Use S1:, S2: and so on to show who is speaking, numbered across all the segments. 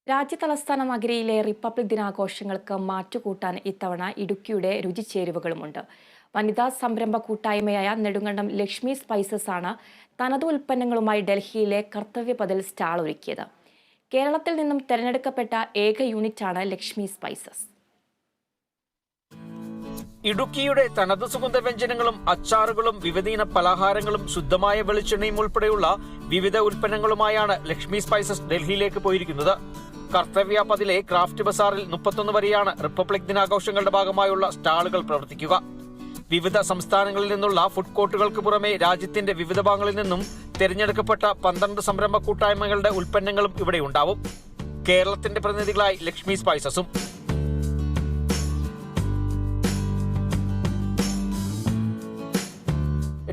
S1: രാജ്യതലസ്ഥാന നഗരിയിലെ republic ദിനാഘോഷങ്ങൾക്ക് മാറ്റുകൂട്ടാൻ ഇത്തവണ ഇടുക്കിയുടെ രുചിച്ചേരുവകളുമുണ്ട്. വനിതാ സംരംഭ കൂട്ടായ്മയായ നെടുങ്കണ്ടം ലക്ഷ്മി സ്പൈസസ് ആണ് തനതു ഉൽപ്പന്നങ്ങളുമായി ഡൽഹിയിലെ കർത്തവ്യപഥിൽ സ്റ്റാൾ ഒരുക്കിയത്. കേരളത്തിൽ നിന്നും തെരഞ്ഞെടുക്കപ്പെട്ട ഏക യൂണിറ്റാണ് ലക്ഷ്മി സ്പൈസസ്.
S2: ഇടുക്കിയുടെ തനത് സുഗന്ധവ്യഞ്ജനങ്ങളും അച്ചാറുകളും വിവിധയിന പലഹാരങ്ങളും ശുദ്ധമായ വെളിച്ചെണ്ണയും ഉൾപ്പെടെയുള്ള വിവിധ ഉൽപ്പന്നങ്ങളുമായാണ് ലക്ഷ്മി സ്പൈസസ് ഡൽഹിയിലേക്ക് പോയിരിക്കുന്നത്. കർത്തവ്യപഥിലെ ക്രാഫ്റ്റ് ബസാറിൽ 31 വരെയാണ് റിപ്പബ്ലിക് ദിനാഘോഷങ്ങളുടെ ഭാഗമായുള്ള സ്റ്റാളുകൾ പ്രവർത്തിക്കുക. വിവിധ സംസ്ഥാനങ്ങളിൽ നിന്നുള്ള ഫുഡ് കോർട്ടുകൾക്ക് പുറമെ രാജ്യത്തിന്റെ വിവിധ ഭാഗങ്ങളിൽ നിന്നും തിരഞ്ഞെടുക്കപ്പെട്ട 12 സംരംഭ കൂട്ടായ്മകളുടെ ഉൽപ്പന്നങ്ങളും ഇവിടെ ഉണ്ടാവും. കേരളത്തിന്റെ പ്രതിനിധികളായി ലക്ഷ്മി സ്പൈസസും.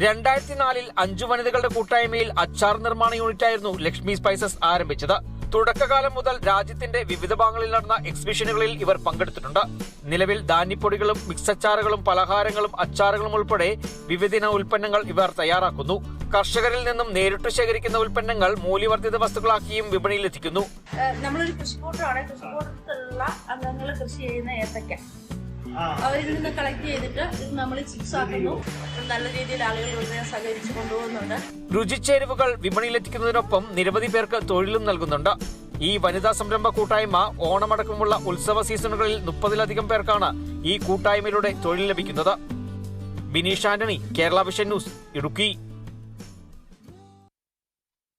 S2: 2004 5 വനിതകളുടെ കൂട്ടായ്മയിൽ അച്ചാർ നിർമ്മാണ യൂണിറ്റായിരുന്നു ലക്ഷ്മി സ്പൈസസ് ആരംഭിച്ചത്. തുടക്കകാലം മുതൽ രാജ്യത്തിന്റെ വിവിധ ഭാഗങ്ങളിൽ നടന്ന എക്സിബിഷനുകളിൽ ഇവർ പങ്കെടുത്തിട്ടുണ്ട്. നിലവിൽ ധാന്യപ്പൊടികളും മിക്സ് അച്ചാറുകളും പലഹാരങ്ങളും അച്ചാറുകളും ഉൾപ്പെടെ വിവിധ ഉൽപ്പന്നങ്ങൾ ഇവർ തയ്യാറാക്കുന്നു. കർഷകരിൽ നിന്നും നേരിട്ട് ശേഖരിക്കുന്ന ഉൽപ്പന്നങ്ങൾ മൂല്യവർദ്ധിത വസ്തുക്കളാക്കിയും വിപണിയിലെത്തിക്കുന്നു.
S3: നമ്മളൊരു കൃഷിക്കൂട്ടമാണ്. കൃഷിക്കൂട്ടത്തിലുള്ള അംഗങ്ങൾ കൃഷി ചെയ്യുന്ന ഏത്തക്ക അവരിൽ നിന്ന് കളക്ട് ചെയ്തിട്ട് ഇത് നമ്മൾ ചിപ്സ് ആക്കുന്നു. നല്ല രീതിയിൽ ആളുകൾ സഹകരിച്ച് കൊണ്ടുപോകുന്നുണ്ട്.
S2: രുചിച്ചേരുവകൾ വിപണിയിലെത്തിക്കുന്നതിനൊപ്പം നിരവധി പേർക്ക് തൊഴിലും നൽകുന്നുണ്ട്. ഈ വനിതാ സംരംഭ കൂട്ടായ്മ ഓണമടക്കമുള്ള ഉത്സവ സീസണുകളിൽ 30-ലധികം പേർക്കാണ് ഈ കൂട്ടായ്മയിലൂടെ തൊഴിൽ ലഭിക്കുന്നത്. Bineesh Antony, Kerala vision news, Idukki.